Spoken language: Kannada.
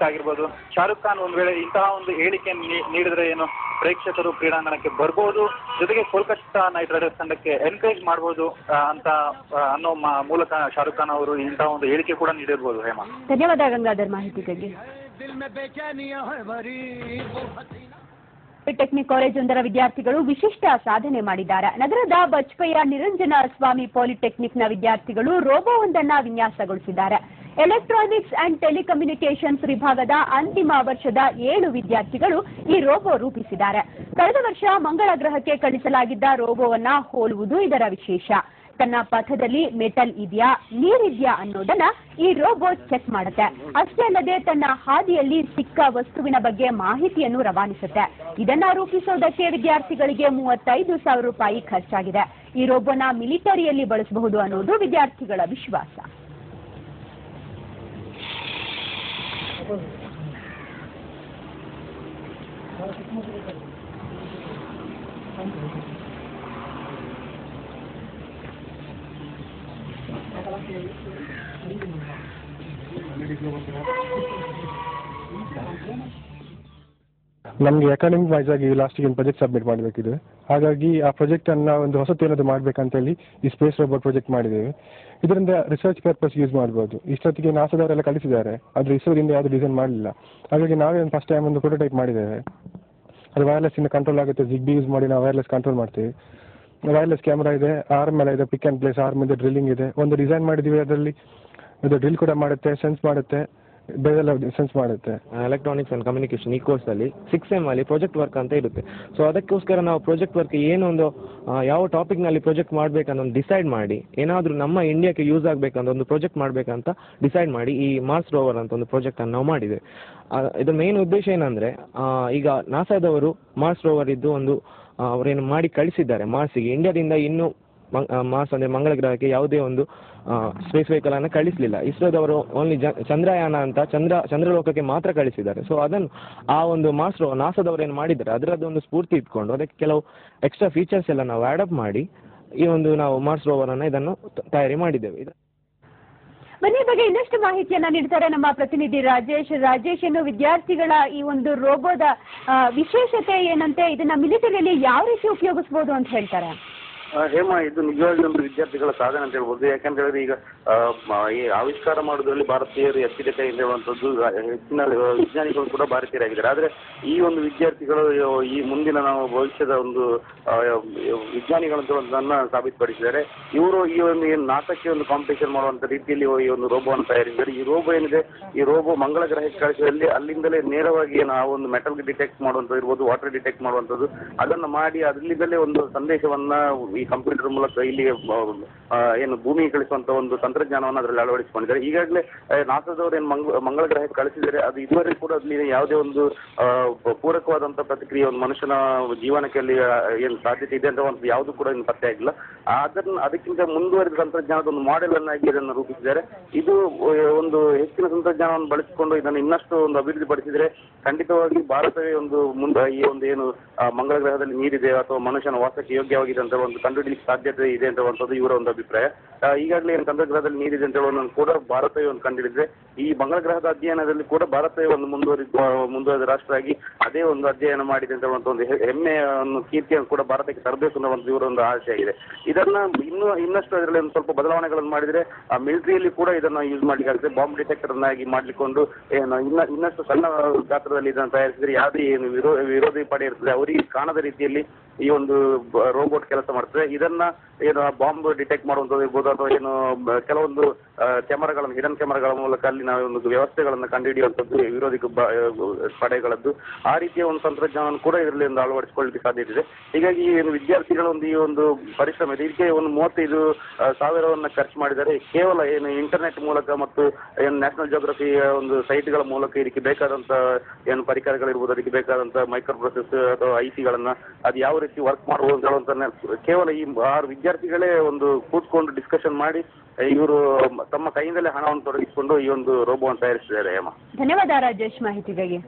ಟೆಕ್ನಿಕ್ ಆಗಿರ್ಬೋದು. ಶಾರುಖ್ ಖಾನ್ ಒಂದು ವೇಳೆ ಇಂತಹ ಒಂದು ಹೇಳಿಕೆ ನೀಡಿದ್ರೆ ಏನು ಪ್ರೇಕ್ಷಕರು ಕ್ರೀಡಾಂಗಣಕ್ಕೆ ಬರ್ಬೋದು, ಜೊತೆಗೆ ಕೋಲ್ಕತ್ತಾ ನೈಟ್ ರೈಡರ್ಸ್ ತಂಡಕ್ಕೆ ಎನ್ಕರೇಜ್ ಮಾಡ್ಬೋದು ಅಂತ ಅನ್ನೋ ಮೂಲಕ ಶಾರುಖ್ ಖಾನ್ ಅವರು ಇಂತಹ ಒಂದು ಹೇಳಿಕೆ ಕೂಡ ನೀಡಿರ್ಬೋದು. ಹೇಮಾ, ಧನ್ಯವಾದ ಗಂಗಾಧರ್ ಮಾಹಿತಿಗಾಗಿ. ಟೆಕ್ನಿಕ್ ಕಾಲೇಜೊಂದರ ವಿದ್ಯಾರ್ಥಿಗಳು ವಿಶಿಷ್ಟ ಸಾಧನೆ ಮಾಡಿದ್ದಾರೆ. ನಗರದ ಬಜ್ಪೆಯ ನಿರಂಜನ ಸ್ವಾಮಿ ಪಾಲಿಟೆಕ್ನಿಕ್ನ ವಿದ್ಯಾರ್ಥಿಗಳು ರೋಬೋವೊಂದನ್ನು ವಿನ್ಯಾಸಗೊಳಿಸಿದ್ದಾರೆ. ಎಲೆಕ್ಟ್ರಾನಿಕ್ಸ್ ಅಂಡ್ ಟೆಲಿಕಮ್ಯುನಿಕೇಷನ್ಸ್ ವಿಭಾಗದ ಅಂತಿಮ ವರ್ಷದ 7 ವಿದ್ಯಾರ್ಥಿಗಳು ಈ ರೋಬೋ ರೂಪಿಸಿದ್ದಾರೆ. ಕಳೆದ ವರ್ಷ ಮಂಗಳ ಗ್ರಹಕ್ಕೆ ಕಳಿಸಲಾಗಿದ್ದ ರೋಬೋವನ್ನ ಹೋಲುವುದು ಇದರ ವಿಶೇಷ. ತನ್ನ ಪಥದಲ್ಲಿ ಮೆಟಲ್ ಇದೆಯಾ, ನೀರಿದೆಯಾ ಅನ್ನೋದನ್ನ ಈ ರೋಬೋ ಚೆಕ್ ಮಾಡುತ್ತೆ. ಅಷ್ಟೇ ಅಲ್ಲದೆ ತನ್ನ ಹಾದಿಯಲ್ಲಿ ಸಿಕ್ಕ ವಸ್ತುವಿನ ಬಗ್ಗೆ ಮಾಹಿತಿಯನ್ನು ರವಾನಿಸುತ್ತೆ. ಇದನ್ನ ರೂಪಿಸೋದಕ್ಕೆ ವಿದ್ಯಾರ್ಥಿಗಳಿಗೆ 35,000 ರೂಪಾಯಿ ಖರ್ಚಾಗಿದೆ. ಈ ರೋಬೋನ ಮಿಲಿಟರಿಯಲ್ಲಿ ಬಳಸಬಹುದು ಅನ್ನೋದು ವಿದ್ಯಾರ್ಥಿಗಳ ವಿಶ್ವಾಸ. ನಮಗೆ ಅಕಾಡೆಮಿಕ್ ವೈಸ್ ಆಗಿ ಲಾಸ್ಟಿಗೆ ಒಂದು ಪ್ರಾಜೆಕ್ಟ್ ಸಬ್ಮಿಟ್ ಮಾಡಬೇಕಿದೆ. ಹಾಗಾಗಿ ಆ ಪ್ರಾಜೆಕ್ಟ್ ಅನ್ನ ಒಂದು ಹೊಸತು ಏನಾದರೂ ಮಾಡಬೇಕಂತೇಳಿ ಈ ಸ್ಪೇಸ್ ರೋಬೋಟ್ ಪ್ರಾಜೆಕ್ಟ್ ಮಾಡಿದ್ದೇವೆ. ಇದರಿಂದ ರಿಸರ್ಚ್ ಪರ್ಪಸ್ ಯೂಸ್ ಮಾಡ್ಬೋದು. ಇಷ್ಟೊತ್ತಿಗೆ ನಾಸಾದವರೆಲ್ಲ ಕಲಿಸಿದ್ದಾರೆ, ಆದರೆ ಇಸ್ರೋದಿಂದ ಯಾವುದು ಡಿಸೈನ್ ಮಾಡಲಿಲ್ಲ. ಹಾಗಾಗಿ ನಾವೇ ಒಂದು ಫಸ್ಟ್ ಟೈಮ್ ಒಂದು ಪ್ರೋಟೋಟೈಪ್ ಮಾಡಿದ್ದೇವೆ. ಅದು ವೈರ್ಲೆಸ್ ಇಂದ ಕಂಟ್ರೋಲ್ ಆಗುತ್ತೆ. ಜಿಗ್ಬಿ ಯೂಸ್ ಮಾಡಿ ನಾವು ವೈರ್ಲೆಸ್ ಕಂಟ್ರೋಲ್ ಮಾಡ್ತೀವಿ. ವೈರ್ಲೆಸ್ ಕ್ಯಾಮ್ರಾ ಇದೆ, ಆರ್ಮ್ ಎಲ್ಲ ಇದೆ, ಪಿಕ್ ಆ್ಯಂಡ್ ಪ್ಲೇಸ್ ಆರ್ಮ್ ಇದೆ, ಡ್ರಿಲ್ಲಿಂಗ್ ಇದೆ. ಒಂದು ಡಿಸೈನ್ ಮಾಡಿದ್ದೀವಿ, ಅದರಲ್ಲಿ ಅದು ಡ್ರಿಲ್ ಕೂಡ ಮಾಡುತ್ತೆ, ಸೆನ್ಸ್ ಮಾಡುತ್ತೆ, ಬೇರೆಲ್ಲ ಸೆನ್ಸ್ ಮಾಡುತ್ತೆ. ಎಲೆಕ್ಟ್ರಾನಿಕ್ಸ್ ಆ್ಯಂಡ್ ಕಮ್ಯುನಿಕೇಷನ್ ಈ ಕೋರ್ಸಲ್ಲಿ 6M ಅಲ್ಲಿ ಪ್ರಾಜೆಕ್ಟ್ ವರ್ಕ್ ಅಂತ ಇರುತ್ತೆ. ಸೊ ಅದಕ್ಕೋಸ್ಕರ ನಾವು ಪ್ರಾಜೆಕ್ಟ್ ವರ್ಕ್ ಏನೊಂದು ಯಾವ ಟಾಪಿಕ್ನಲ್ಲಿ ಪ್ರಾಜೆಕ್ಟ್ ಮಾಡಬೇಕನ್ನೋ ಒಂದು ಡಿಸೈಡ್ ಮಾಡಿ, ಏನಾದರೂ ನಮ್ಮ ಇಂಡಿಯಾಕ್ಕೆ ಯೂಸ್ ಆಗಬೇಕಂತ ಒಂದು ಪ್ರಾಜೆಕ್ಟ್ ಮಾಡಬೇಕಂತ ಡಿಸೈಡ್ ಮಾಡಿ ಈ ಮಾರ್ಸ್ ರೋವರ್ ಅಂತ ಒಂದು ಪ್ರಾಜೆಕ್ಟನ್ನು ನಾವು ಮಾಡಿದ್ದೇವೆ. ಇದರ ಮೇನ್ ಉದ್ದೇಶ ಏನಂದರೆ, ಈಗ ನಾಸಾದವರು ಮಾರ್ಸ್ ರೋವರ್ ಇದ್ದು ಒಂದು ಅವರೇನು ಮಾಡಿ ಕಳಿಸಿದ್ದಾರೆ ಮಾರ್ಸಿಗೆ. ಇಂಡಿಯಾದಿಂದ ಇನ್ನೂ ಮಾರ್ಸ್ ಅಂದರೆ ಮಂಗಳ ಗ್ರಹಕ್ಕೆ ಯಾವುದೇ ಒಂದು ಸ್ಪೇಸ್ ವೆಹಿಕಲ್ ಅನ್ನು ಕಳಿಸಲಿಲ್ಲ. ಇಸ್ರೋದವರು ಓನ್ಲಿ ಚಂದ್ರಯಾನ ಅಂತ ಚಂದ್ರಲೋಕಕ್ಕೆ ಮಾತ್ರ ಕಳಿಸಿದ್ದಾರೆ. ಸೊ ಅದನ್ನು ಆ ಒಂದು ಮಾರ್ಸ್ ನಾಸಾದವರು ಏನು ಮಾಡಿದ್ದಾರೆ ಅದರದ್ದು ಒಂದು ಸ್ಫೂರ್ತಿ ಇಟ್ಕೊಂಡು ಅದಕ್ಕೆ ಕೆಲವು ಎಕ್ಸ್ಟ್ರಾ ಫೀಚರ್ಸ್ ಎಲ್ಲ ನಾವು ಆ್ಯಡಪ್ ಮಾಡಿ ಈ ಒಂದು ನಾವು ಮಾರ್ಸ್ ರೋವರನ್ನು ಇದನ್ನು ತಯಾರಿ ಮಾಡಿದ್ದೇವೆ. ಬನ್ನಿ, ಬಗ್ಗೆ ಇನ್ನಷ್ಟು ಮಾಹಿತಿಯನ್ನ ನೀಡ್ತಾರೆ ನಮ್ಮ ಪ್ರತಿನಿಧಿ ರಾಜೇಶ್ ಏನು ವಿದ್ಯಾರ್ಥಿಗಳ ಈ ಒಂದು ರೋಬೋದ ವಿಶೇಷತೆ ಏನಂತೆ, ಇದನ್ನ ಮಿಲಿಟರಿಯಲ್ಲಿ ಯಾವ ರೀತಿ ಉಪಯೋಗಿಸಬಹುದು ಅಂತ ಹೇಳ್ತಾರೆ? ಹೇಮಾ, ಇದು ನಿಜವಾಗಿ ಒಂದು ವಿದ್ಯಾರ್ಥಿಗಳ ಸಾಧನೆ ಅಂತ ಹೇಳ್ಬೋದು. ಯಾಕಂತ ಹೇಳಿದ್ರೆ ಈಗ ಈ ಆವಿಷ್ಕಾರ ಮಾಡೋದ್ರಲ್ಲಿ ಭಾರತೀಯರು ಎತ್ತಿದ ಕೈ ಅಂತ ಹೇಳುವಂಥದ್ದು ಹೆಚ್ಚಿನ ವಿಜ್ಞಾನಿಗಳು ಕೂಡ ಭಾರತೀಯರಾಗಿದ್ದಾರೆ. ಆದರೆ ಈ ಒಂದು ವಿದ್ಯಾರ್ಥಿಗಳು ಈ ಮುಂದಿನ ನಾವು ಭವಿಷ್ಯದ ಒಂದು ವಿಜ್ಞಾನಿಗಳಂತ ಸಾಬೀತುಪಡಿಸಿದ್ದಾರೆ. ಇವರು ಈ ಒಂದು ಏನು ನಾಟಕ್ಕೆ ಒಂದು ಕಾಂಪಿಟೇಷನ್ ಮಾಡುವಂಥ ರೀತಿಯಲ್ಲಿ ಈ ಒಂದು ರೋಬೋವನ್ನು ತಯಾರಿಸಿದ್ದಾರೆ. ಈ ರೋಬೋ ಏನಿದೆ, ಈ ರೋಬೋ ಮಂಗಳ ಗ್ರಹಕ್ಕೆ ಕಳಿಸಿದಲ್ಲಿ ಅಲ್ಲಿಂದಲೇ ನೇರವಾಗಿ ಏನು ಆ ಒಂದು ಮೆಟಲ್ ಡಿಟೆಕ್ಟ್ ಮಾಡುವಂಥದ್ದು ಇರ್ಬೋದು, ವಾಟರ್ ಡಿಟೆಕ್ಟ್ ಮಾಡುವಂಥದ್ದು, ಅದನ್ನು ಮಾಡಿ ಅಲ್ಲಿಂದಲೇ ಒಂದು ಸಂದೇಶವನ್ನ ಈ ಕಂಪ್ಯೂಟರ್ ಮೂಲಕ ಇಲ್ಲಿಗೆ ಏನು ಭೂಮಿಗೆ ಕಳಿಸುವಂತ ಒಂದು ತಂತ್ರಜ್ಞಾನವನ್ನು ಅದರಲ್ಲಿ ಅಳವಡಿಸಿಕೊಂಡಿದ್ದಾರೆ. ಈಗಾಗಲೇ ನಾಸಾದವರು ಏನು ಮಂಗಳ ಗ್ರಹಕ್ಕೆ ಕಳಿಸಿದ್ದಾರೆ, ಅದು ಇದುವರೆಗೂ ಕೂಡ ಅಲ್ಲಿ ಯಾವುದೇ ಒಂದು ಪೂರಕವಾದಂತಹ ಪ್ರತಿಕ್ರಿಯೆ ಒಂದು ಮನುಷ್ಯನ ಜೀವನಕ್ಕೆ ಅಲ್ಲಿ ಏನು ಸಾಧ್ಯತೆ ಇದೆ ಅಂತ ಒಂದು ಯಾವುದು ಕೂಡ ಇನ್ನು ಪತ್ತೆ ಆಗಿಲ್ಲ. ಅದಕ್ಕಿಂತ ಮುಂದುವರಿದ ತಂತ್ರಜ್ಞಾನದ ಒಂದು ಮಾಡೆಲ್ ಅನ್ನಾಗಿ ಇದನ್ನು ರೂಪಿಸಿದ್ದಾರೆ. ಇದು ಒಂದು ಹೆಚ್ಚಿನ ತಂತ್ರಜ್ಞಾನವನ್ನು ಬಳಸಿಕೊಂಡು ಇದನ್ನು ಇನ್ನಷ್ಟು ಒಂದು ಅಭಿವೃದ್ಧಿಪಡಿಸಿದರೆ ಖಂಡಿತವಾಗಿ ಭಾರತವೇ ಒಂದು ಈ ಒಂದು ಏನು ಮಂಗಳ ಗ್ರಹದಲ್ಲಿ ನೀರಿದೆ ಅಥವಾ ಮನುಷ್ಯನ ವಾಸಕ್ಕೆ ಯೋಗ್ಯವಾಗಿದೆ ಅಂತ ಒಂದು ಕಂಡುಹಿಡಿಯಲಿಕ್ಕೆ ಸಾಧ್ಯತೆ ಇದೆ ಅಂತವಂಥದ್ದು ಇವರ ಒಂದು ಅಭಿಪ್ರಾಯ. ಈಗಾಗಲೇ ಏನು ಮಂಗಳ ಗ್ರಹದಲ್ಲಿ ನೀರಿದೆ ಅಂತ ಹೇಳೋದನ್ನು ಕೂಡ ಭಾರತವೇ ಒಂದು ಕಂಡುಹಿಡಿದ್ರೆ ಈ ಮಂಗಳ ಗ್ರಹದ ಅಧ್ಯಯನದಲ್ಲಿ ಕೂಡ ಭಾರತವೇ ಒಂದು ಮುಂದುವರಿದ ರಾಷ್ಟ್ರ ಆಗಿ ಅದೇ ಒಂದು ಅಧ್ಯಯನ ಮಾಡಿದೆ ಅಂತ ಹೇಳುವಂಥ ಒಂದು ಹೆಮ್ಮೆಯನ್ನು ಕೀರ್ತಿಯನ್ನು ಕೂಡ ಭಾರತಕ್ಕೆ ತರಬೇಕು ಅನ್ನೋ ಒಂದು ಇವರ ಒಂದು ಆಸೆ ಆಗಿದೆ. ಇದನ್ನ ಇನ್ನಷ್ಟು ಅದರಲ್ಲಿ ಒಂದು ಸ್ವಲ್ಪ ಬದಲಾವಣೆಗಳನ್ನು ಮಾಡಿದ್ರೆ ಆ ಮಿಲಿಟರಿಯಲ್ಲಿ ಕೂಡ ಇದನ್ನ ಯೂಸ್ ಮಾಡ್ಲಿಕ್ಕಾಗುತ್ತೆ. ಬಾಂಬ್ ಡಿಟೆಕ್ಟರ್ ಅನ್ನಾಗಿ ಮಾಡ್ಲಿಕ್ಕೊಂಡು ಏನು ಇನ್ನಷ್ಟು ಸಣ್ಣ ಗಾತ್ರದಲ್ಲಿ ಇದನ್ನು ತಯಾರಿಸಿದ್ರೆ ಯಾವುದೇ ಏನು ವಿರೋಧಿ ಪಡೆ ಇರ್ತದೆ ಅವರಿಗೆ ಕಾಣದ ರೀತಿಯಲ್ಲಿ ಈ ಒಂದು ರೋಬೋಟ್ ಕೆಲಸ ಮಾಡ್ತದೆ. ಇದನ್ನ ಏನು ಬಾಂಬ್ ಡಿಟೆಕ್ಟ್ ಮಾಡುವಂಥದ್ದು ಇರ್ಬೋದು ಅಥವಾ ಏನು ಕೆಲವೊಂದು ಕ್ಯಾಮರಾಗಳನ್ನು ಹಿಡನ್ ಕ್ಯಾಮರಾಗಳ ಮೂಲಕ ಅಲ್ಲಿ ನಾವು ಒಂದು ವ್ಯವಸ್ಥೆಗಳನ್ನು ಕಂಡುಹಿಡಿಯುವಂಥದ್ದು ವಿರೋಧಿ ಪಡೆಗಳದ್ದು ಆ ರೀತಿಯ ಒಂದು ತಂತ್ರಜ್ಞಾನವನ್ನು ಕೂಡ ಇದರಲ್ಲಿ ಒಂದು ಅಳವಡಿಸಿಕೊಳ್ಳಲಿಕ್ಕೆ ಸಾಧ್ಯತೆ ಇದೆ. ಹೀಗಾಗಿ ಏನು ವಿದ್ಯಾರ್ಥಿಗಳ ಒಂದು ಈ ಒಂದು ಪರಿಶ್ರಮ ಇದೆ. ಇದಕ್ಕೆ ಒಂದು 35,000 ಖರ್ಚು ಮಾಡಿದ್ದಾರೆ. ಕೇವಲ ಏನು ಇಂಟರ್ನೆಟ್ ಮೂಲಕ ಮತ್ತು ಏನು ನ್ಯಾಷನಲ್ ಜಿಯೋಗ್ರಫಿಯ ಒಂದು ಸೈಟ್ಗಳ ಮೂಲಕ ಇದಕ್ಕೆ ಬೇಕಾದಂಥ ಏನು ಪರಿಕರಗಳಿರ್ಬೋದು, ಅದಕ್ಕೆ ಬೇಕಾದಂಥ ಮೈಕ್ರೋ ಪ್ರೊಸೆಸ್ ಅಥವಾ ಐಸಿಗಳನ್ನ ಅದು ಯಾವ ರೀತಿ ವರ್ಕ್ ಮಾಡಬಹುದು ಅಂತ ಕೇವಲ ಈ 6 ವಿದ್ಯಾರ್ಥಿಗಳೇ ಒಂದು ಕೂತ್ಕೊಂಡು ಡಿಸ್ಕಷನ್ ಮಾಡಿ ಇವರು ತಮ್ಮ ಕೈಯಿಂದಲೇ ಹಣವನ್ನು ತೊಡಗಿಸಿಕೊಂಡು ಈ ಒಂದು ರೋಬೋವನ್ನು ತಯಾರಿಸಿದ್ದಾರೆ. ಹೇಮಾ, ಧನ್ಯವಾದ ರಾಜೇಶ್ ಮಾಹಿತಿಗಾಗಿ.